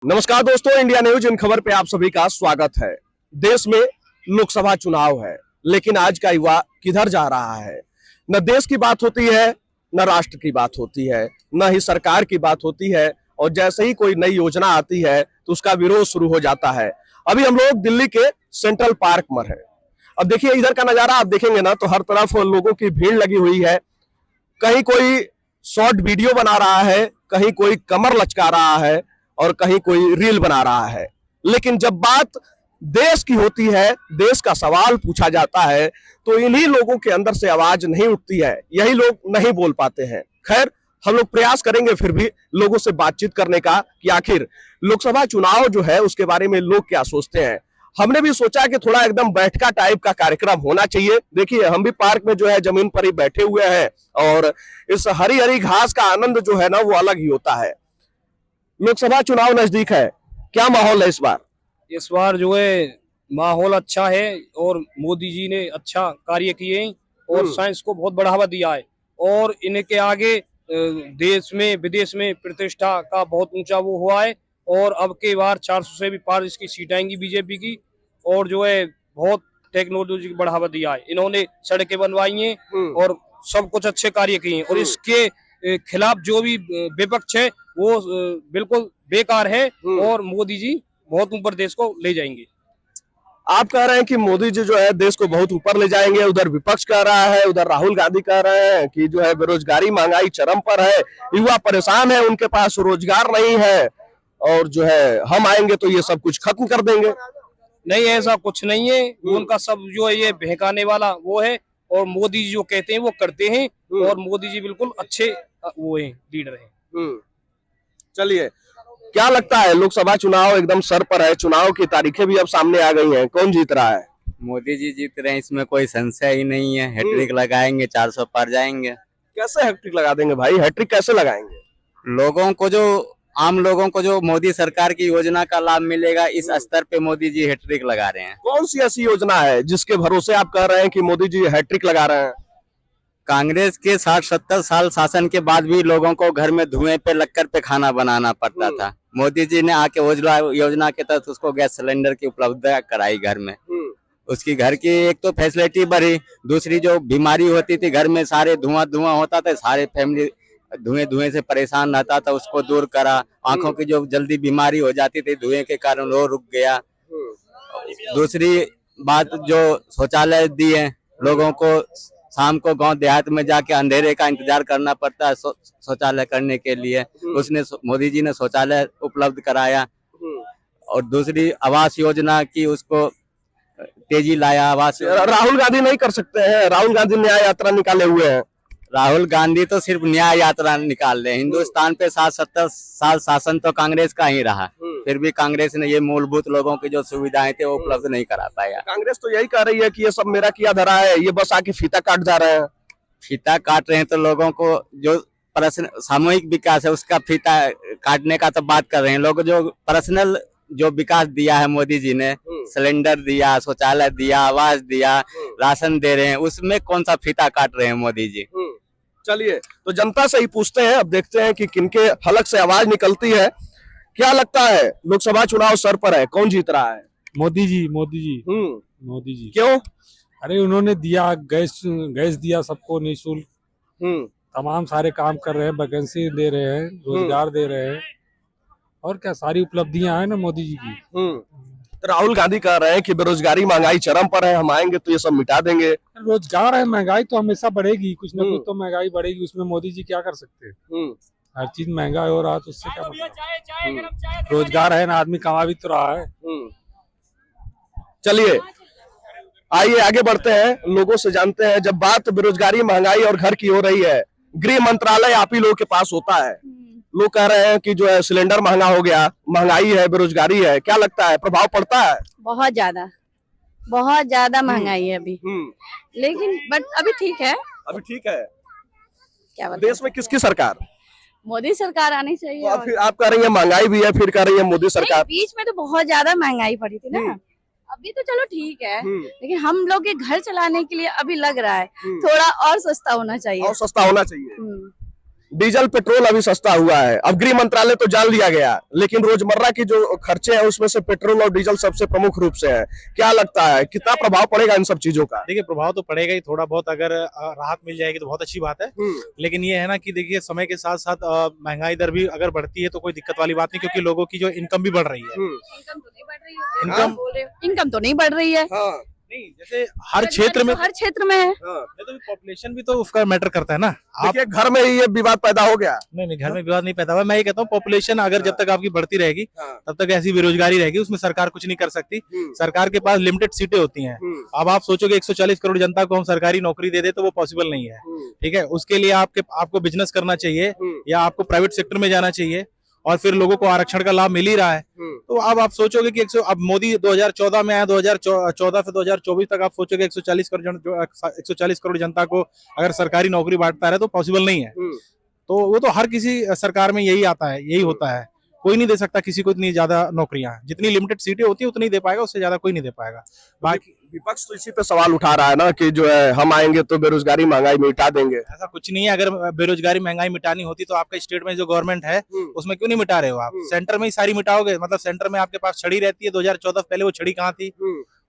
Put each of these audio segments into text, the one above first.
नमस्कार दोस्तों, India news in खबर पे आप सभी का स्वागत है। देश में लोकसभा चुनाव है, लेकिन आज का युवा किधर जा रहा है? न देश की बात होती है, न राष्ट्र की बात होती है, न ही सरकार की बात होती है, और जैसे ही कोई नई योजना आती है तो उसका विरोध शुरू हो जाता है। अभी हम लोग दिल्ली के सेंट्रल पार्क में हैं। अब देखिए इधर का नजारा आप देखेंगे ना तो हर तरफ लोगों की भीड़ लगी हुई है। कहीं कोई शॉर्ट वीडियो बना रहा है, कहीं कोई कमर लचका रहा है और कहीं कोई रील बना रहा है। लेकिन जब बात देश की होती है, देश का सवाल पूछा जाता है, तो इन्हीं लोगों के अंदर से आवाज नहीं उठती है, यही लोग नहीं बोल पाते हैं। खैर, हम लोग प्रयास करेंगे फिर भी लोगों से बातचीत करने का कि आखिर लोकसभा चुनाव जो है उसके बारे में लोग क्या सोचते हैं। हमने भी सोचा कि थोड़ा एकदम बैठका टाइप का कार्यक्रम होना चाहिए। देखिए हम भी पार्क में जो है जमीन पर ही बैठे हुए हैं और इस हरी हरी घास का आनंद जो है ना वो अलग ही होता है। लोकसभा चुनाव नजदीक है, क्या माहौल है इस बार? इस बार जो है माहौल अच्छा है और मोदी जी ने अच्छा कार्य किए और साइंस को बहुत बढ़ावा दिया है और इनके आगे देश में विदेश में प्रतिष्ठा का बहुत ऊंचा वो हुआ है। और अब के बार 400 से भी पार इसकी सीट आएंगी बीजेपी की। और जो है बहुत टेक्नोलॉजी को बढ़ावा दिया है, इन्होंने सड़कें बनवाई हैं और सब कुछ अच्छे कार्य किए हैं। और इसके खिलाफ जो भी विपक्ष है वो बिल्कुल बेकार है और मोदी जी बहुत ऊपर देश को ले जाएंगे। आप कह रहे हैं कि मोदी जी जो है देश को बहुत ऊपर ले जाएंगे, उधर विपक्ष कह रहा है, उधर राहुल गांधी कह रहे हैं कि जो है बेरोजगारी महंगाई चरम पर है, युवा परेशान है, उनके पास रोजगार नहीं है और जो है हम आएंगे तो ये सब कुछ खत्म कर देंगे। नहीं, ऐसा कुछ नहीं है। उनका सब जो है ये बहकाने वाला वो है और मोदी जी जो कहते हैं वो करते हैं और मोदी जी बिल्कुल अच्छे वो है लीडर है। चलिए, क्या लगता है लोकसभा चुनाव एकदम सर पर है, चुनाव की तारीखें भी अब सामने आ गई हैं, कौन जीत रहा है? मोदी जी जीत रहे हैं, इसमें कोई संशय ही नहीं है। हैट्रिक लगाएंगे, 400 पार जाएंगे। कैसे हैट्रिक लगा देंगे भाई? हैट्रिक कैसे लगाएंगे? लोगों को जो आम लोगों को जो मोदी सरकार की योजना का लाभ मिलेगा, इस स्तर पे मोदी जी हैट्रिक लगा रहे हैं। कौन सी ऐसी योजना है जिसके भरोसे आप कह रहे हैं कि मोदी जी हैट्रिक लगा रहे हैं? कांग्रेस के 60-70 साल शासन के बाद भी लोगों को घर में धुएं पे लक्कर पे खाना बनाना पड़ता था। मोदी जी ने आके उज्ज्वला योजना के तहत उसको गैस सिलेंडर की उपलब्धता कराई घर में। उसकी घर की एक तो फैसिलिटी बढ़ी, दूसरी जो बीमारी होती थी घर में सारे धुआं होता था, सारे फैमिली धुएं से परेशान रहता था, उसको दूर करा। आंखों की जो जल्दी बीमारी हो जाती थी धुएं के कारण वो रुक गया। दूसरी बात जो शौचालय दिए लोगों को, शाम को गांव देहात में जाके अंधेरे का इंतजार करना पड़ता है शौचालय करने के लिए, उसने मोदी जी ने शौचालय उपलब्ध कराया। और दूसरी आवास योजना की उसको तेजी लाया। आवास राहुल गांधी नहीं कर सकते हैं? राहुल गांधी न्याय यात्रा निकाले हुए हैं। राहुल गांधी तो सिर्फ न्याय यात्रा निकाल रहे हैं। हिंदुस्तान पे 60-70 साल शासन तो कांग्रेस का ही रहा, फिर भी कांग्रेस ने ये मूलभूत लोगों की जो सुविधाएं थे वो उपलब्ध नहीं करा पाया। कांग्रेस तो यही कह रही है कि ये सब मेरा किया धरा है, ये बस आके फीता काट जा रहे हैं। फीता काट रहे हैं तो लोगों को जो सामूहिक विकास है उसका फीता काटने का तो बात कर रहे हैं। लोग जो पर्सनल जो विकास दिया है मोदी जी ने, सिलेंडर दिया, शौचालय दिया, आवास दिया, राशन दे रहे हैं, उसमें कौन सा फीता काट रहे हैं मोदी जी? चलिए, तो जनता से ही पूछते हैं, अब देखते हैं कि किनके हलक से आवाज निकलती है। क्या लगता है लोकसभा चुनाव सर पर है, कौन जीत रहा है? मोदी जी। मोदी जी। मोदी जी। क्यों? अरे उन्होंने दिया, गैस दिया सबको निःशुल्क, तमाम सारे काम कर रहे हैं, वैकेंसी दे रहे हैं, रोजगार दे रहे हैं, और क्या सारी उपलब्धियां हैं ना मोदी जी की। तो राहुल गांधी कह रहे हैं कि बेरोजगारी महंगाई चरम पर है, हम आएंगे तो ये सब मिटा देंगे। रोजगार है, महंगाई तो हमेशा बढ़ेगी, कुछ ना कुछ तो महंगाई बढ़ेगी, उसमें मोदी जी क्या कर सकते हैं? हर चीज महंगा हो रहा है तो उससे क्या मतलब? रोजगार है ना, आदमी कमा भी तो रहा है। चलिए आइए आगे बढ़ते हैं, लोगों से जानते हैं। जब बात बेरोजगारी महंगाई और घर की हो रही है, गृह मंत्रालय आप ही लोगों के पास होता है। लोग कह रहे हैं कि जो है सिलेंडर महंगा हो गया, महंगाई है, बेरोजगारी है, क्या लगता है प्रभाव पड़ता है? बहुत ज्यादा महंगाई है अभी। लेकिन बट अभी ठीक है। अभी ठीक है। क्या देश में किसकी सरकार? मोदी सरकार आनी चाहिए। तो फिर आप कह रही है महंगाई भी है, फिर कह रही है मोदी सरकार। बीच में तो बहुत ज्यादा महंगाई पड़ी थी ना, अभी तो चलो ठीक है, लेकिन हम लोग के घर चलाने के लिए अभी लग रहा है थोड़ा और सस्ता होना चाहिए। और सस्ता होना चाहिए। डीजल पेट्रोल अभी सस्ता हुआ है। अब गृह मंत्रालय तो जान लिया गया, लेकिन रोजमर्रा की जो खर्चे हैं उसमें से पेट्रोल और डीजल सबसे प्रमुख रूप से है। क्या लगता है कितना प्रभाव पड़ेगा इन सब चीजों का? देखिए प्रभाव तो पड़ेगा ही, थोड़ा बहुत अगर राहत मिल जाएगी तो बहुत अच्छी बात है। लेकिन ये है ना कि देखिए समय के साथ साथ महंगाई दर भी अगर बढ़ती है तो कोई दिक्कत वाली बात नहीं, क्योंकि लोगों की जो इनकम भी बढ़ रही है। इनकम तो नहीं बढ़ रही है। नहीं, जैसे हर क्षेत्र में, हर क्षेत्र में है। तो पॉपुलेशन भी तो उसका मैटर करता है ना। आप देखिए घर में ही ये विवाद पैदा हो गया। नहीं, घर में विवाद नहीं पैदा हुआ। मैं ये कहता हूँ पॉपुलेशन अगर जब तक आपकी बढ़ती रहेगी तब तक ऐसी बेरोजगारी रहेगी, उसमें सरकार कुछ नहीं कर सकती। सरकार के पास लिमिटेड सीटें होती हैं। अब आप सोचोगे 140 करोड़ जनता को हम सरकारी नौकरी दे दे तो वो पॉसिबल नहीं है। ठीक है, उसके लिए आपको बिजनेस करना चाहिए या आपको प्राइवेट सेक्टर में जाना चाहिए, और फिर लोगों को आरक्षण का लाभ मिल ही रहा है। तो अब आप सोचोगे कि अब मोदी 2014 में आया, 2014 से 2024 तक आप सोचोगे 140 करोड़ जनता को अगर सरकारी नौकरी बांटता रहे तो पॉसिबल नहीं है। तो वो तो हर किसी सरकार में यही आता है, यही होता है। कोई नहीं दे सकता किसी को इतनी ज्यादा नौकरियां, जितनी लिमिटेड सीटें होती है उतनी दे पाएगा, उससे ज्यादा कोई नहीं दे पाएगा। बाकी विपक्ष तो इसी पे सवाल उठा रहा है ना कि जो है हम आएंगे तो बेरोजगारी महंगाई मिटा देंगे। ऐसा कुछ नहीं है। अगर बेरोजगारी महंगाई मिटानी होती तो आपका स्टेट में जो गवर्नमेंट है उसमें क्यों नहीं मिटा रहे हो आप? सेंटर में ही सारी मिटाओगे। मतलब सेंटर में आपके पास छड़ी रहती है, 2014 पहले वो छड़ी कहाँ थी,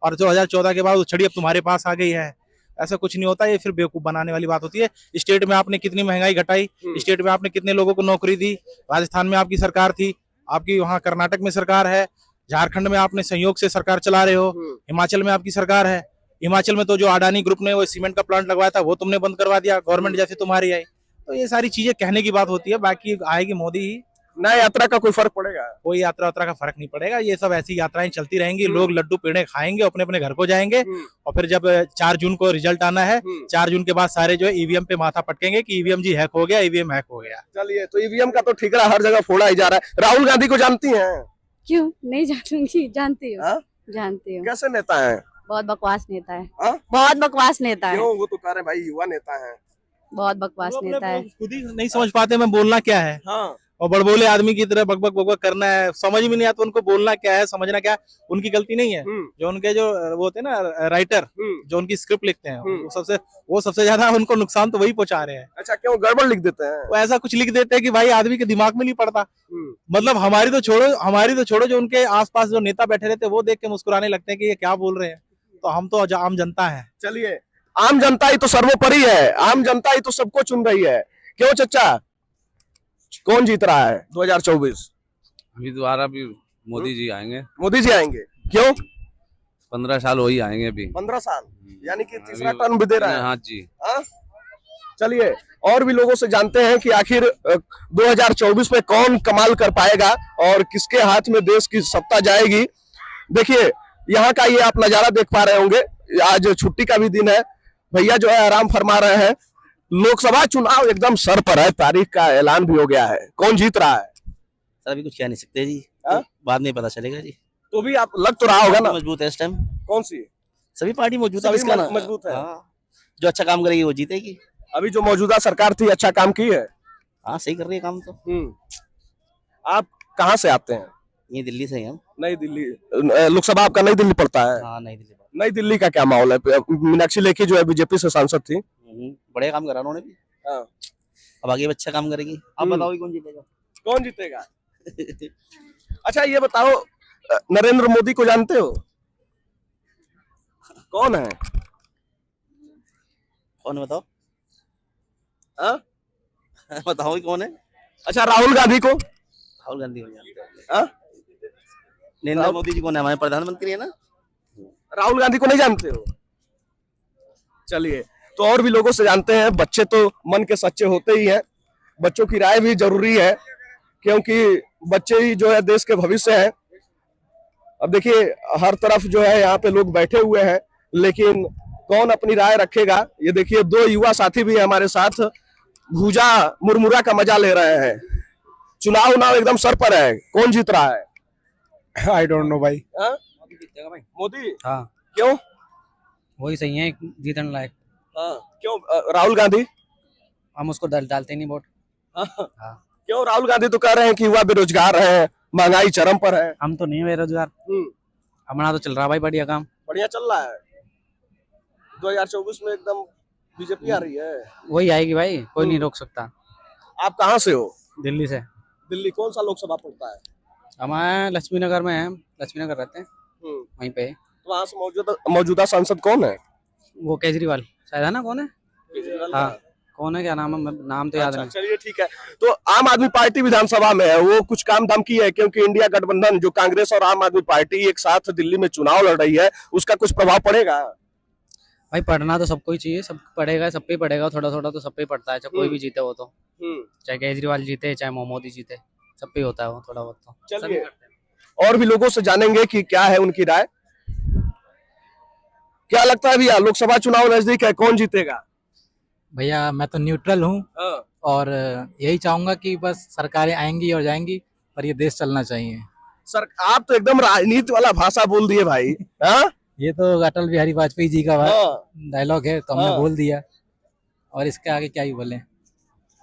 और 2014 के बाद वो छड़ी अब तुम्हारे पास आ गई है। ऐसा कुछ नहीं होता, ये फिर बेवकूफ बनाने वाली बात होती है। स्टेट में आपने कितनी महंगाई घटाई, स्टेट में आपने कितने लोगों को नौकरी दी। राजस्थान में आपकी सरकार थी, आपकी वहाँ कर्नाटक में सरकार है, झारखंड में आपने संयोग से सरकार चला रहे हो, हिमाचल में आपकी सरकार है। हिमाचल में तो जो अडानी ग्रुप ने वो सीमेंट का प्लांट लगवाया था वो तुमने बंद करवा दिया, गवर्नमेंट जैसे तुम्हारी आई। तो ये सारी चीजें कहने की बात होती है, बाकी आएगी मोदी ही। नया यात्रा का कोई फर्क पड़ेगा? कोई यात्रा का फर्क नहीं पड़ेगा। ये सब ऐसी यात्राएं चलती रहेंगी, लोग लड्डू पेड़े खाएंगे, अपने अपने घर को जाएंगे, और फिर जब 4 जून को रिजल्ट आना है, 4 जून के बाद सारे जो है ईवीएम पे माथा पटकेंगे कि ईवीएम जी हैक हो गया, ईवीएम हैक हो गया। चलिए, तो ईवीएम का तो ठीकरा हर जगह फोड़ा ही जा रहा है। राहुल गांधी को जानती हैं? क्यों नहीं जानूंगी, जानती हूँ। जानती हूँ। कैसे नेता है? बहुत बकवास नेता है। हाँ? बहुत बकवास नेता है। क्यों? वो तो कह रहे भाई युवा नेता है। बहुत बकवास नेता है। खुद ही नहीं समझ पाते मैं बोलना क्या है। हाँ। और बड़बोले आदमी की तरह बकबक बकबक करना है, समझ में नहीं आता उनको बोलना क्या है, समझना क्या है। उनकी गलती नहीं है। जो उनके जो वो होते हैं ना राइटर, जो उनकी स्क्रिप्ट लिखते हैं, वो सबसे ज्यादा उनको नुकसान तो वही पहुंचा रहे हैं। अच्छा, क्यों गड़बड़ लिख देते हैं? वो ऐसा कुछ लिख देते हैं कि भाई आदमी के दिमाग में नहीं पड़ता। मतलब हमारी तो छोड़ो, जो उनके आसपास जो नेता बैठे रहते हैं वो देख के मुस्कुराने लगते हैं कि ये क्या बोल रहे हैं। तो हम तो आम जनता है। चलिए, आम जनता ही तो सर्वोपरि है, आम जनता ही तो सबको चुन रही है। क्यों चचा, कौन जीत रहा है 2024? अभी दोबारा भी मोदी जी आएंगे। मोदी जी आएंगे। क्यों? 15 साल वही आएंगे अभी। 15 साल यानी कि तीसरा टर्म भी दे रहा है। हाँ जी। हाँ? चलिए, और भी लोगों से जानते हैं कि आखिर 2024 में कौन कमाल कर पाएगा और किसके हाथ में देश की सत्ता जाएगी। देखिए, यहाँ का ये आप नजारा देख पा रहे होंगे। आज छुट्टी का भी दिन है, भैया जो है आराम फरमा रहे हैं। लोकसभा चुनाव एकदम सर पर है, तारीख का ऐलान भी हो गया है। कौन जीत रहा है? सर अभी कुछ कह नहीं सकते जी। तो बाद में पता चलेगा जी। तो भी आप लग तो रहा होगा ना मजबूत है इस टाइम। कौन सी? सभी पार्टी मजबूत है, इसका ना मजबूत है। जो अच्छा काम करेगी वो जीतेगी। अभी जो मौजूदा सरकार थी अच्छा काम की है। हाँ सही कर रही है काम तो। आप कहाँ से आते हैं? ये दिल्ली से ही हम। नई दिल्ली। लोकसभा आपका नई दिल्ली पड़ता है? हाँ नई दिल्ली। नई दिल्ली का क्या माहौल है? मीनाक्षी लेखी जो है बीजेपी से सांसद थी, बढ़िया काम करा उन्होंने भी। हाँ। अब आगे भी अच्छा काम करेगी। आप बताओ कौन जीतेगा? कौन जीतेगा? अच्छा ये बताओ, नरेंद्र मोदी को जानते हो? कौन है? कौन है बताओ? हाँ? बताओ कौन है? अच्छा, राहुल गांधी को? राहुल गांधी हो जानते हाँ? नरेंद्र मोदी जी कौन है? हमारे प्रधानमंत्री है ना। राहुल गांधी को नहीं जानते हो? चलिए, तो और भी लोगों से जानते हैं। बच्चे तो मन के सच्चे होते ही हैं, बच्चों की राय भी जरूरी है, क्योंकि बच्चे ही जो है देश के भविष्य है। अब देखिए, हर तरफ जो है यहाँ पे लोग बैठे हुए हैं, लेकिन कौन अपनी राय रखेगा? ये देखिए, 2 युवा साथी भी हमारे साथ भूजा मुरमुरा का मजा ले रहे हैं। चुनाव एकदम सर पर है, कौन जीत रहा है? आई डोंट नो भाई। हाँ? भाई मोदी? हाँ। क्यों? वही सही है जीतने लायक। हाँ। क्यों? राहुल गांधी? हम उसको डालते नहीं वोट। हाँ। क्यों? राहुल गांधी तो कह रहे हैं कि युवा बेरोजगार है, महंगाई चरम पर है। हम तो नहीं बेरोजगार, हमारा तो चल रहा भाई बढ़िया काम। बढ़िया चल रहा है। 2024 में एकदम बीजेपी आ रही है। वही आएगी भाई, कोई नहीं रोक सकता। आप कहाँ से हो? दिल्ली से। दिल्ली कौन सा लोकसभा पड़ता है? हमारे लक्ष्मी नगर में है, लक्ष्मी नगर रहते हैं वहीं पे। तो वहाँ से मौजूदा सांसद कौन है? वो केजरीवाल शायद है ना, कौन है? हाँ, का? कौन है, क्या नाम है, नाम तो याद अच्छा, नहीं। चलिए ठीक है। तो आम आदमी पार्टी विधानसभा में है, वो कुछ काम धाम की है? क्योंकि इंडिया गठबंधन जो कांग्रेस और आम आदमी पार्टी एक साथ दिल्ली में चुनाव लड़ रही है, उसका कुछ प्रभाव पड़ेगा? भाई पढ़ना तो सबको ही चाहिए, सब पढ़ेगा, सब पे ही पढ़ेगा, थोड़ा थोड़ा तो सब पे ही पड़ता है, चाहे कोई भी जीते वो तो, चाहे केजरीवाल जीते चाहे मोदी जीते, सब पे ही होता है वो थोड़ा बहुत तो। चलिए। सभी करते हैं। और भी लोगों से जानेंगे कि क्या है उनकी राय। क्या लगता है भैया, लोकसभा चुनाव नजदीक है, कौन जीतेगा? भैया मैं तो न्यूट्रल हूँ और यही चाहूंगा कि बस सरकारें आएंगी और जाएंगी, पर ये देश चलना चाहिए। सर आप तो एकदम राजनीति वाला भाषा बोल दिए भाई। हाँ? ये तो अटल बिहारी वाजपेयी जी का डायलॉग है, तो हमने हाँ। बोल दिया, और इसके आगे क्या ही बोले।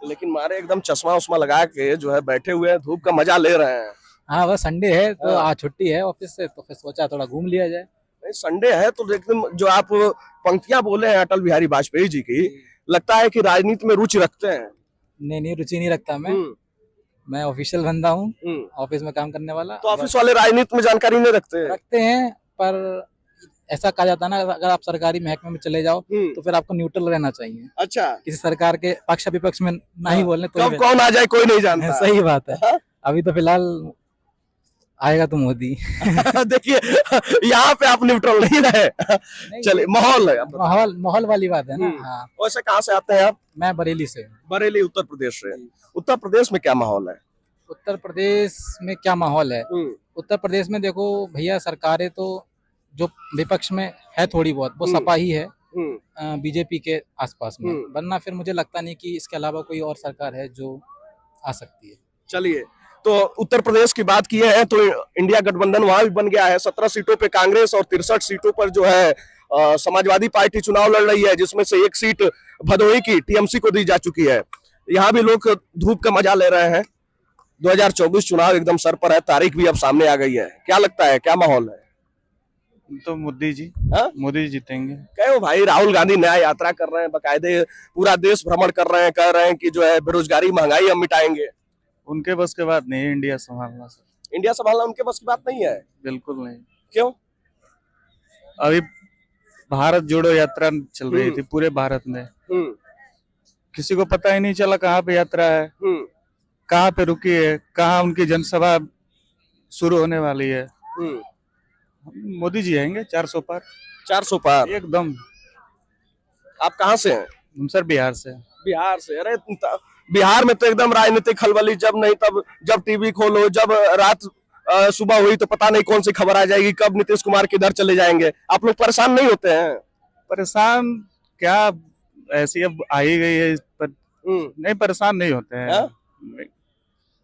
लेकिन मारे एकदम चश्मा उस्मा लगा के जो है बैठे हुए हैं, धूप का मजा ले रहे हैं। हाँ बस संडे है तो हाँ। आज छुट्टी है ऑफिस से, तो फिर सोचा थोड़ा घूम लिया जाए। नहीं, संडे है तो एकदम जो आप पंक्तियां बोले हैं अटल बिहारी वाजपेयी जी की, लगता है कि राजनीति में रुचि रखते हैं। नहीं, रुचि नहीं रखता मैं ऑफिशियल बंदा हूँ, ऑफिस में काम करने वाला। तो ऑफिस वाले राजनीति में जानकारी नहीं रखते हैं? रखते हैं, पर ऐसा कहा जाता है ना, अगर आप सरकारी महकमे में चले जाओ तो फिर आपको न्यूट्रल रहना चाहिए। अच्छा, किसी सरकार के पक्ष विपक्ष में ना ही बोलने तो कब कौन आ जाए कोई नहीं जानता। सही बात है। अभी तो फिलहाल आएगा तो मोदी। देखिए यहाँ पे आप न्यूट्रल नहीं रहे। चलिए, माहौल है माहौल वाली बात है ना। हाँ, वैसे कहाँ से आते हैं आप? मैं बरेली से हूँ। बरेली, उत्तर प्रदेश से। उत्तर प्रदेश में क्या माहौल है? उत्तर प्रदेश में क्या माहौल है? उत्तर प्रदेश में देखो भैया, सरकारें तो जो विपक्ष में है थोड़ी बहुत, वो सपा ही है बीजेपी के आसपास में, वरना फिर मुझे लगता नहीं कि इसके अलावा कोई और सरकार है जो आ सकती है। चलिए, तो उत्तर प्रदेश की बात की है तो इंडिया गठबंधन वहां भी बन गया है। 17 सीटों पे कांग्रेस और 63 सीटों पर जो है समाजवादी पार्टी चुनाव लड़ रही है, जिसमें से एक सीट भदोही की टीएमसी को दी जा चुकी है। यहाँ भी लोग धूप का मजा ले रहे हैं। 2024 चुनाव एकदम सर पर है, तारीख भी अब सामने आ गई है। क्या लगता है, क्या माहौल है? तो मोदी जी जीतेंगे। कहे हो भाई, राहुल गांधी नया यात्रा कर रहे हैं, बकायदे पूरा देश भ्रमण कर रहे हैं, कह रहे हैं कि जो है बेरोजगारी महंगाई हम मिटाएंगे। उनके बस के बात नहीं है इंडिया संभालना सर। इंडिया संभालना उनके बस की बात नहीं है? बिल्कुल नहीं। क्यों? अभी भारत जोड़ो यात्रा चल रही थी पूरे भारत में, किसी को पता ही नहीं चला कहाँ पे यात्रा है, कहाँ पे रुकी है, कहाँ उनकी जनसभा शुरू होने वाली है। मोदी जी आएंगे 400 पार। 400 पार एकदम। आप कहाँ से हैं? हम सर बिहार से। बिहार से? अरे बिहार में तो एकदम राजनीतिक खलबली, जब नहीं तब, जब टीवी खोलो, जब रात सुबह हुई तो पता नहीं कौन सी खबर आ जाएगी, कब नीतीश कुमार किधर चले जाएंगे। आप लोग परेशान नहीं होते हैं? परेशान क्या, ऐसी अब आ ही गई है पर नहीं, परेशान नहीं होते हैं।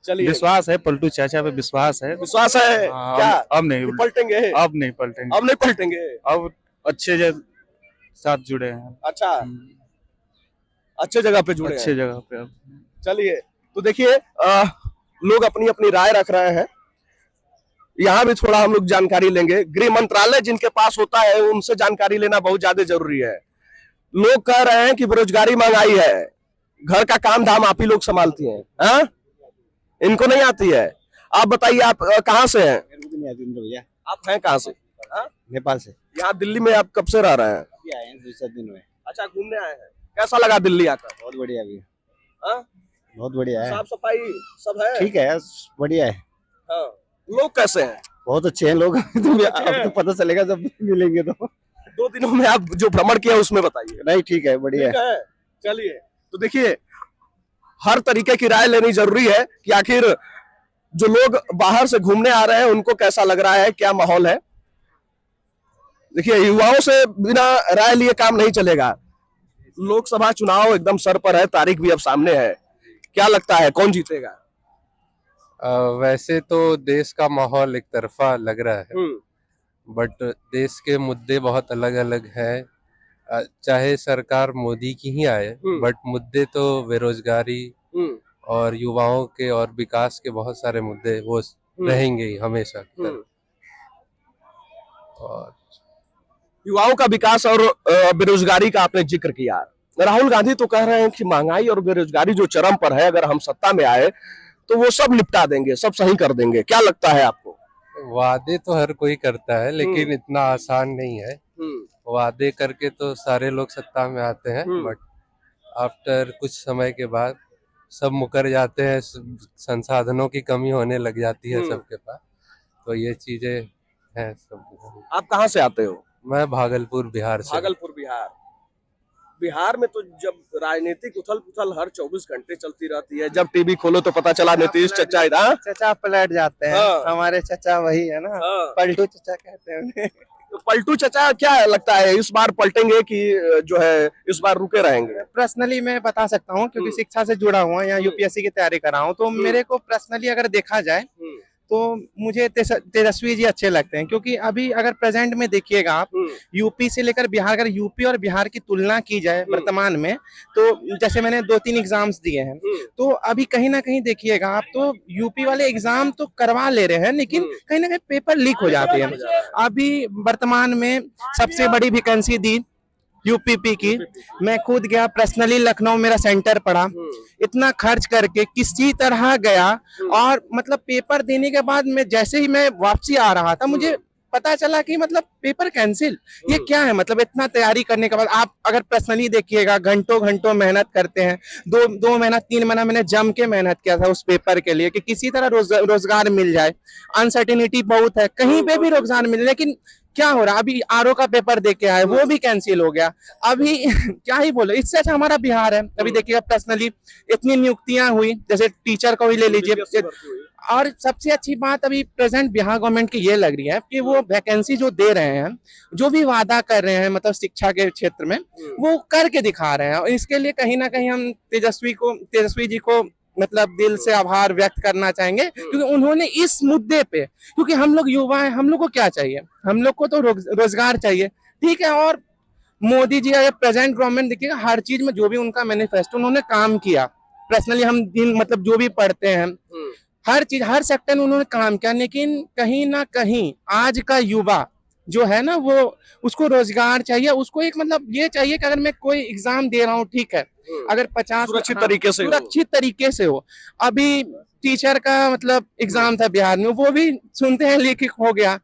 चलिए, विश्वास है, पलटू चाचा पे विश्वास है। विश्वास है क्या? अब नहीं पलटेंगे? अब नहीं पलटेंगे। अब नहीं पलटेंगे? अब अच्छे साथ जुड़े हैं। अच्छा, अच्छे जगह पे जुड़े हैं। अच्छे जगह पे। अब चलिए, तो देखिए लोग अपनी अपनी राय रख रहे हैं। यहाँ भी थोड़ा हम लोग जानकारी लेंगे। गृह मंत्रालय जिनके पास होता है उनसे जानकारी लेना बहुत ज्यादा जरूरी है। लोग कह रहे हैं कि बेरोजगारी महंगाई है, घर का काम धाम आप ही लोग संभालती हैं, हाँ? इनको नहीं आती है। आप बताइए, आप कहाँ से हैं? भैया आप हैं कहाँ से? नेपाल से। यहाँ दिल्ली में आप कब से रह रहे हैं? आए हैं 2-4 दिन में। अच्छा, घूमने आए हैं। कैसा लगा दिल्ली आकर? बहुत बढ़िया भी, हाँ? बहुत बढ़िया है। साफ सफाई सब है? ठीक है, बढ़िया है। हाँ। लोग कैसे हैं? बहुत अच्छे हैं लोग। अब तो पता चलेगा जब मिलेंगे तो। 2 दिनों में आप जो भ्रमण किया उसमें बताइए। नहीं, ठीक है, बढ़िया है। चलिए, तो देखिए हर तरीके की राय लेनी जरूरी है कि आखिर जो लोग बाहर से घूमने आ रहे हैं उनको कैसा लग रहा है, क्या माहौल है। देखिए, युवाओं से बिना राय लिए काम नहीं चलेगा। लोकसभा चुनाव एकदम सर पर है, तारीख भी अब सामने है। क्या लगता है, कौन जीतेगा? वैसे तो देश का माहौल एक तरफा लग रहा है, बट देश के मुद्दे बहुत अलग अलग है। चाहे सरकार मोदी की ही आए, बट मुद्दे तो बेरोजगारी और युवाओं के और विकास के बहुत सारे मुद्दे वो रहेंगे ही हमेशा। और युवाओं का विकास और बेरोजगारी का आपने जिक्र किया, राहुल गांधी तो कह रहे हैं कि महंगाई और बेरोजगारी जो चरम पर है, अगर हम सत्ता में आए तो वो सब निपटा देंगे, सब सही कर देंगे। क्या लगता है आपको? वादे तो हर कोई करता है लेकिन इतना आसान नहीं है। वादे करके तो सारे लोग सत्ता में आते हैं, बट आफ्टर कुछ समय के बाद सब मुकर जाते हैं, संसाधनों की कमी होने लग जाती है सबके पास, तो ये चीजें हैं सब। आप कहाँ से आते हो? मैं भागलपुर बिहार से। भागलपुर बिहार। बिहार में तो जब राजनीतिक उथल पुथल हर 24 घंटे चलती रहती है, जब टीवी खोलो तो पता चला नीतीश चचा इधर, चचा पलट जाते हैं। हाँ। हमारे चचा वही है ना, पलटू चचा कहते हैं उन्हें। तो पलटू चचा क्या लगता है, इस बार पलटेंगे कि जो है इस बार रुके रहेंगे? पर्सनली मैं बता सकता हूँ क्योंकि शिक्षा से जुड़ा हुआ या यूपीएससी की तैयारी कर रहा हूँ, तो मेरे को पर्सनली अगर देखा जाए तो मुझे तेजस्वी जी अच्छे लगते हैं, क्योंकि अभी अगर प्रेजेंट में देखिएगा आप, यूपी से लेकर बिहार, अगर यूपी और बिहार की तुलना की जाए वर्तमान में, तो जैसे मैंने 2-3 एग्जाम्स दिए हैं, तो अभी कहीं ना कहीं देखिएगा आप, तो यूपी वाले एग्जाम तो करवा ले रहे हैं लेकिन कहीं ना कहीं पेपर लीक हो जाते हैं। अभी वर्तमान में सबसे बड़ी वैकेंसी दी यूपीपी की, मैं खुद गया पर्सनली, लखनऊ मेरा सेंटर पड़ा, इतना खर्च करके किसी तरह गया, और मतलब पेपर देने के बाद मैं जैसे ही मैं वापसी आ रहा था, मुझे पता चला कि मतलब पेपर कैंसिल। ये क्या है? मतलब इतना तैयारी करने के बाद आप अगर पर्सनली देखिएगा, घंटों घंटों मेहनत करते हैं, 2 महीना 3 महीना मैंने जम के मेहनत किया था उस पेपर के लिए कि किसी तरह रोजगार मिल जाए। अनसर्टिनिटी बहुत है, कहीं पे भी रोजगार मिले, लेकिन क्या हो रहा है, अभी आरओ का पेपर दे के आए, वो भी कैंसिल हो गया। अभी क्या ही बोले, इससे अच्छा हमारा बिहार है। अभी देखिएगा पर्सनली इतनी नियुक्तियां हुई, जैसे टीचर को ही ले लीजिए, और सबसे अच्छी बात अभी प्रेजेंट बिहार गवर्नमेंट की ये लग रही है कि वो वैकेंसी जो दे रहे हैं, जो भी वादा कर रहे हैं मतलब शिक्षा के क्षेत्र में, वो करके दिखा रहे हैं। और इसके लिए कहीं ना कहीं हम तेजस्वी जी को मतलब दिल से आभार व्यक्त करना चाहेंगे, क्योंकि उन्होंने इस मुद्दे पे, क्योंकि हम लोग युवा हैं, हम लोग को क्या चाहिए, हम लोग को तो रोजगार चाहिए, ठीक है। और मोदी जी या प्रेजेंट गवर्नमेंट देखिएगा, हर चीज में जो भी उनका मैनिफेस्टो उन्होंने काम किया, पर्सनली हम मतलब जो भी पढ़ते हैं, हर चीज हर सेक्टर में उन्होंने काम किया, लेकिन कहीं ना कहीं आज का युवा जो है ना, वो उसको रोजगार चाहिए, उसको एक मतलब ये चाहिए कि अगर मैं कोई एग्जाम दे रहा हूँ, ठीक है, अगर 50 सुरक्षित तरीके से हो। अभी टीचर का मतलब एग्जाम था बिहार में, वो भी सुनते हैं लीक हो गया।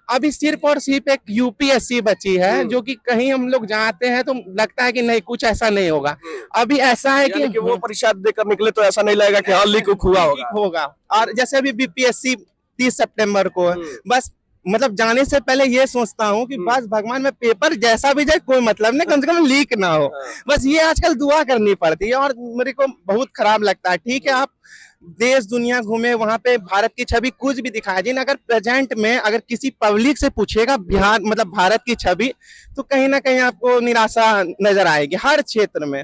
अभी सिर्फ और सिर्फ एक यूपीएससी बची है, जो कि कहीं हम लोग जाते हैं तो लगता है कि नहीं, कुछ ऐसा नहीं होगा। अभी ऐसा है कि वो परीक्षा देकर निकले तो ऐसा नहीं लगेगा कि हाँ लीक हुआ होगा। और जैसे अभी बीपीएससी 30 सितंबर को, बस मतलब जाने से पहले ये सोचता हूँ कि बस भगवान में पेपर जैसा भी जाए कोई मतलब नहीं, कम से कम लीक ना हो, बस ये आजकल दुआ करनी पड़ती है। और मेरे को बहुत खराब लगता है, ठीक है, आप देश दुनिया घूमे, वहां पे भारत की छवि कुछ भी दिखाया जाए, अगर प्रेजेंट में अगर किसी पब्लिक से पूछेगा बिहार मतलब भारत की छवि, तो कहीं ना कहीं आपको निराशा नजर आएगी हर क्षेत्र में।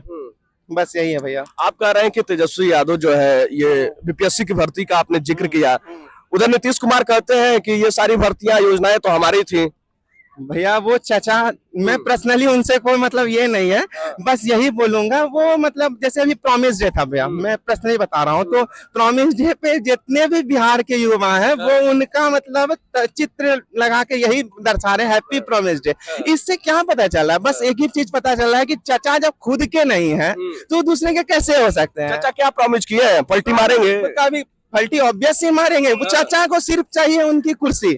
बस यही है भैया। आप कह रहे हैं कि तेजस्वी यादव जो है, ये बीपीएससी की भर्ती का आपने जिक्र किया, उधर नीतीश कुमार कहते हैं कि ये सारी भर्तियां योजनाएं तो हमारी थी। भैया वो चचा, मैं पर्सनली उनसे कोई मतलब ये नहीं है, बस यही बोलूंगा, वो मतलब जैसे अभी प्रॉमिस डे था भैया, मैं पर्सनली बता रहा हूँ, तो प्रॉमिस डे पे जितने भी बिहार के युवा हैं, वो उनका मतलब चित्र लगा के यही दर्शा रहे, हैप्पी प्रॉमिस डे। इससे क्या पता चला, बस एक ही चीज पता चला है कि चचा जब खुद के नहीं है तो दूसरे के कैसे हो सकते हैं। चचा क्या प्रॉमिस किए हैं? पलटी मारेंगे? कभी पलटी ऑब्वियसली मारेंगे। वो चाचा को सिर्फ चाहिए उनकी कुर्सी,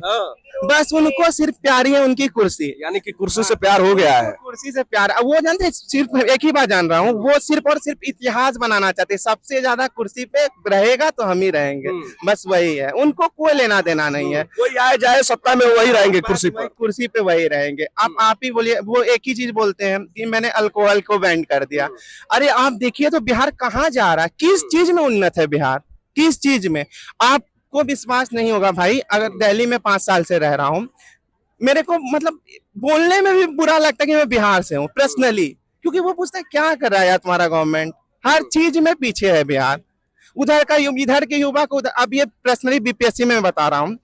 बस उनको सिर्फ प्यारी है उनकी कुर्सी, यानी कि कुर्सी से प्यार हो गया है। कुर्सी से प्यार, वो जानते हैं, सिर्फ एक ही बात जान रहा हूँ, वो सिर्फ और सिर्फ इतिहास बनाना चाहते हैं, सबसे ज्यादा कुर्सी पे रहेगा तो हम ही रहेंगे, बस वही है, उनको कोई लेना देना नहीं है। कोई आए जाए सत्ता में वही रहेंगे, कुर्सी पे वही रहेंगे। आप ही बोलिए, वो एक ही चीज बोलते हैं कि मैंने अल्कोहल को बैन कर दिया। अरे आप देखिए तो बिहार कहाँ जा रहा है, किस चीज में उन्नत है बिहार, किस चीज में? आपको विश्वास नहीं होगा भाई, अगर दिल्ली में 5 साल से रह रहा हूँ, मेरे को मतलब बोलने में भी बुरा लगता है कि मैं बिहार से हूँ पर्सनली, क्योंकि वो पूछता है क्या कर रहा है तुम्हारा गवर्नमेंट, हर चीज में पीछे है बिहार। उधर के युवा को अब ये पर्सनली बीपीएससी में बता रहा हूँ,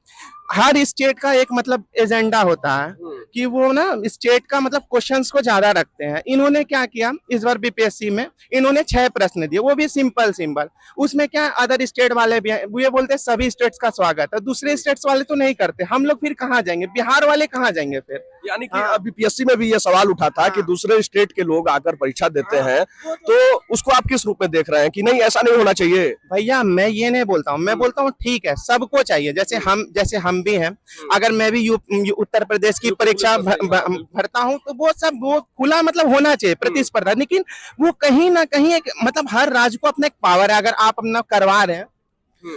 हर स्टेट का एक मतलब एजेंडा होता है कि वो ना स्टेट का मतलब क्वेश्चंस को ज्यादा रखते हैं। इन्होंने क्या किया इस बार बीपीएससी में, इन्होंने 6 प्रश्न दिए, वो भी सिंपल। उसमें क्या अदर स्टेट वाले भी हैं, वो ये बोलते हैं सभी स्टेट्स का स्वागत है, दूसरे स्टेट्स वाले तो नहीं करते। हम लोग फिर कहाँ जाएंगे, बिहार वाले कहाँ जाएंगे फिर? यानी कि हाँ। बीपीएससी में भी ये सवाल उठा था कि दूसरे स्टेट के लोग आकर परीक्षा देते हैं, तो उसको आप किस रूप में देख रहे हैं कि नहीं ऐसा नहीं होना चाहिए? भैया मैं ये नहीं बोलता हूँ, मैं बोलता हूँ ठीक है, सबको चाहिए, जैसे हम भी हैं। अगर मैं भी उत्तर प्रदेश की परीक्षा भरता हूँ तो वो खुला मतलब होना चाहिए प्रतिस्पर्धा, लेकिन वो कहीं ना कहीं एक मतलब हर राज्य को अपना एक पावर है। अगर आप अपना करवा रहे हैं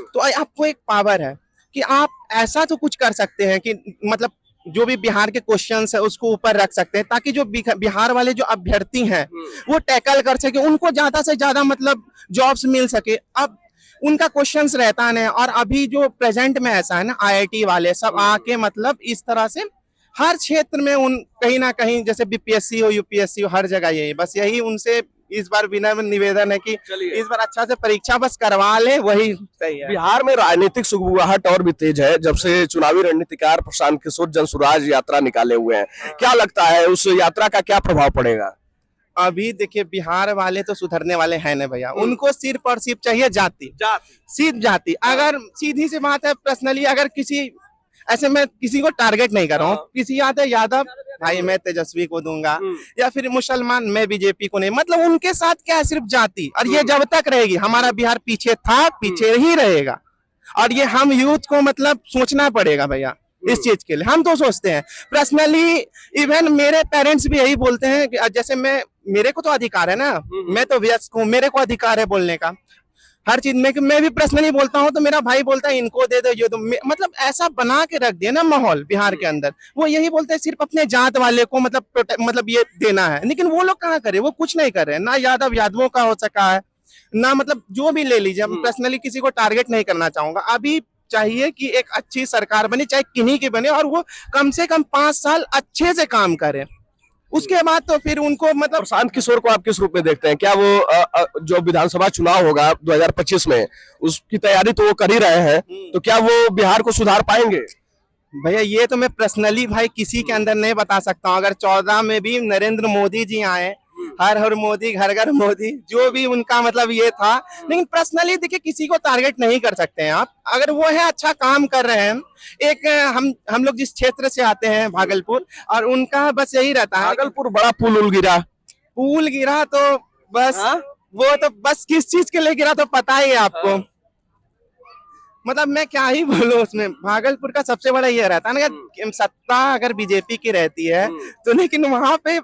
तो आपको एक पावर है कि आप ऐसा तो कुछ कर सकते हैं कि मतलब जो भी बिहार के क्वेश्चंस है उसको ऊपर रख सकते हैं, ताकि जो बिहार वाले जो अभ्यर्थी हैं वो टैकल कर सके, उनको ज्यादा से ज्यादा मतलब जॉब्स मिल सके। अब उनका क्वेश्चंस रहता है, और अभी जो प्रेजेंट में ऐसा है ना, आईआईटी वाले सब आके मतलब इस तरह से हर क्षेत्र में उन कहीं ना कहीं, जैसे बीपीएससी हो यूपीएससी हो, हर जगह यही, बस यही उनसे इस बार विनम्र निवेदन है कि इस बार अच्छा से परीक्षा बस करवा ले, वही सही है। बिहार में राजनीतिक सुगबुगाहट और भी तेज है जब से चुनावी रणनीतिकार प्रशांत किशोर जनसुराज यात्रा निकाले हुए हैं। क्या लगता है उस यात्रा का क्या प्रभाव पड़ेगा? अभी देखिए बिहार वाले तो सुधरने वाले हैं ना भैया, उनको सिर्फ और सिर्फ चाहिए जाति, सिर्फ जाति। अगर सीधी सी बात है, पर्सनली अगर किसी ऐसे मैं किसी को टारगेट नहीं कर रहा हूँ, किसी आता है यादव भाई मैं तेजस्वी को दूंगा, या फिर मुसलमान मैं बीजेपी को नहीं, मतलब उनके साथ क्या है, सिर्फ जाति। और ये जब तक रहेगी, हमारा बिहार पीछे था, पीछे ही रहेगा। और ये हम यूथ को मतलब सोचना पड़ेगा भैया इस चीज के लिए। हम तो सोचते हैं पर्सनली, इवन मेरे पेरेंट्स भी यही बोलते हैं कि जैसे मेरे को तो अधिकार है ना, मैं तो वयस्क हूँ, मेरे को अधिकार है बोलने का हर चीज में। मैं भी पर्सनली बोलता हूँ तो मेरा भाई बोलता है इनको दे दो, ये दो, मतलब ऐसा बना के रख दिया ना माहौल बिहार के अंदर। वो यही बोलते हैं सिर्फ अपने जात वाले को मतलब ये देना है, लेकिन वो लोग कहाँ करे, वो कुछ नहीं कर रहे हैं। ना यादवों का हो सका है, ना मतलब जो भी ले लीजिए। पर्सनली किसी को टारगेट नहीं करना चाहूंगा। अभी चाहिए कि एक अच्छी सरकार बने, चाहे किन्हीं की बने, और वो कम से कम 5 साल अच्छे से काम करे, उसके बाद तो फिर उनको मतलब। प्रशांत किशोर को आप किस रूप में देखते हैं? क्या वो जो विधानसभा चुनाव होगा 2025 में, उसकी तैयारी तो वो कर ही रहे हैं, तो क्या वो बिहार को सुधार पाएंगे? भैया ये तो मैं पर्सनली भाई किसी के अंदर नहीं बता सकता हूँ। अगर 14 में भी नरेंद्र मोदी जी आए, हर हर मोदी घर घर मोदी, जो भी उनका मतलब ये था, लेकिन पर्सनली देखिए किसी को टारगेट नहीं कर सकते हैं आप। अगर वो है अच्छा काम कर रहे हैं, एक हम लोग जिस क्षेत्र से आते हैं भागलपुर, और उनका बस यही रहता है, भागलपुर बड़ा पुल गिरा तो बस वो तो बस किस चीज के लिए गिरा तो पता ही है आपको। मतलब मैं क्या ही बोलूं, उसमें भागलपुर का सबसे बड़ा ये रहता है ना, सत्ता अगर बीजेपी की रहती है तो, लेकिन वहां पे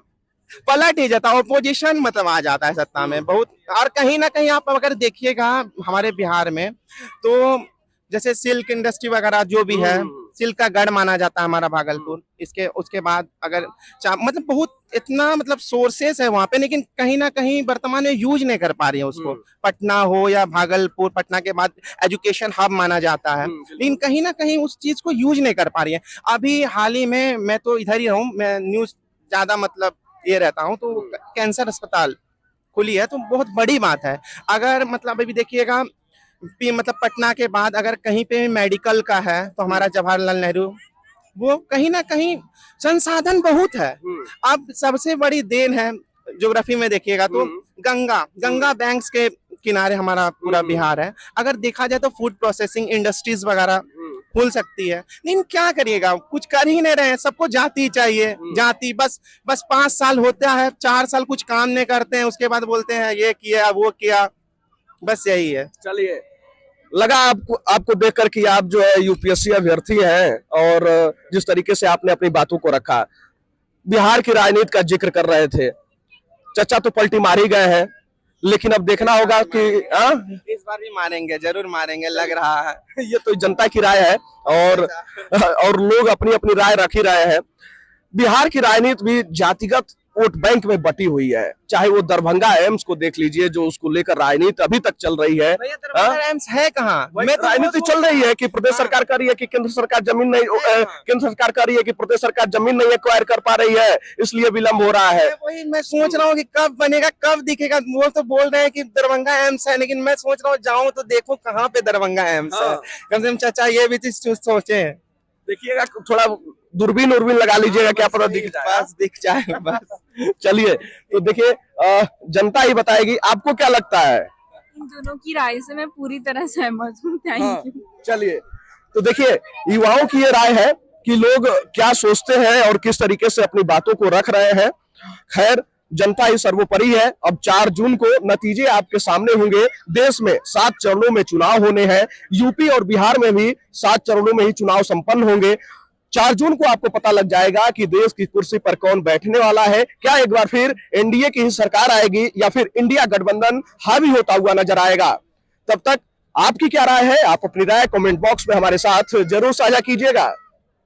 पलट ही जाता, ऑपोजिशन मतलब आ जाता है सत्ता में बहुत। और कहीं ना कहीं आप अगर देखिएगा हमारे बिहार में, तो जैसे सिल्क इंडस्ट्री वगैरह जो भी है, सिल्क का गढ़ माना जाता है हमारा भागलपुर। उसके बाद अगर मतलब बहुत इतना मतलब सोर्सेस है वहां पे, लेकिन कहीं ना कहीं वर्तमान में यूज नहीं कर पा रही है उसको। पटना हो या भागलपुर, पटना के बाद एजुकेशन हब माना जाता है, लेकिन कहीं ना कहीं उस चीज को यूज नहीं कर पा रही है। अभी हाल ही में मैं तो इधर ही हूँ, मैं न्यूज ज्यादा मतलब ये रहता हूँ, तो कैंसर अस्पताल खुली है, तो बहुत बड़ी बात है। अगर मतलब अभी देखिएगा मतलब पटना के बाद अगर कहीं पे मेडिकल का है, तो हमारा जवाहरलाल नेहरू, वो कहीं ना कहीं संसाधन बहुत है। अब सबसे बड़ी देन है ज्योग्राफी में देखिएगा तो गंगा बैंक्स के किनारे हमारा पूरा बिहार है। अगर देखा जाए तो फूड प्रोसेसिंग इंडस्ट्रीज वगैरह खुल सकती है, लेकिन क्या करिएगा, कुछ कर ही नहीं रहे हैं। सबको जाति चाहिए, जाति। बस 5 साल होता है, 4 साल कुछ काम नहीं करते हैं, उसके बाद बोलते हैं ये किया वो किया, बस यही है। चलिए, लगा आपको देख कर कि आप जो है यूपीएससी अभ्यर्थी हैं, और जिस तरीके से आपने अपनी बातों को रखा, बिहार की राजनीति का जिक्र कर रहे थे। चचा तो पलटी मार ही गए हैं, लेकिन अब देखना होगा कि इस बार भी मारेंगे, जरूर मारेंगे, लग रहा है। ये तो जनता की राय है, और लोग अपनी अपनी राय रख ही रहे हैं। बिहार की राजनीति भी जातिगत वोट बैंक में बटी हुई है। चाहे वो दरभंगा एम्स को देख लीजिए, जो उसको लेकर राजनीति अभी तक चल रही है। एम्स है कहाँ? राजनीति चल रही है कि प्रदेश सरकार कर रही है कि केंद्र सरकार जमीन नहीं, केंद्र सरकार कर रही है कि प्रदेश सरकार जमीन नहीं एक्वायर कर पा रही है, इसलिए विलंब हो रहा है। वही मैं सोच रहा हूँ कि कब बनेगा, कब दिखेगा। वो तो बोल रहे हैं कि दरभंगा एम्स है, लेकिन मैं सोच रहा हूँ जाऊँ तो देखो कहाँ पे दरभंगा एम्स है। कम से कम चाचा ये भी चीज सोचे। देखिएगा, थोड़ा दूरबीन लगा लीजिएगा, क्या पता दिख जाए बस। चलिए, तो देखिए जनता ही बताएगी। आपको क्या लगता है? इन दोनों की राय से मैं पूरी तरह सहमत हूँ। Thank you. चलिए, तो देखिए युवाओं की ये राय है कि लोग क्या सोचते हैं और किस तरीके से अपनी बातों को रख रहे हैं। खैर, जनता ही सर्वोपरि है। अब 4 जून को नतीजे आपके सामने होंगे। देश में 7 चरणों में चुनाव होने हैं। यूपी और बिहार में भी 7 चरणों में ही चुनाव संपन्न होंगे। 4 जून को आपको पता लग जाएगा कि देश की कुर्सी पर कौन बैठने वाला है। क्या एक बार फिर एनडीए की ही सरकार आएगी या फिर इंडिया गठबंधन हावी होता हुआ नजर आएगा। तब तक आपकी क्या राय है? आप अपनी राय कमेंट बॉक्स में हमारे साथ जरूर साझा कीजिएगा।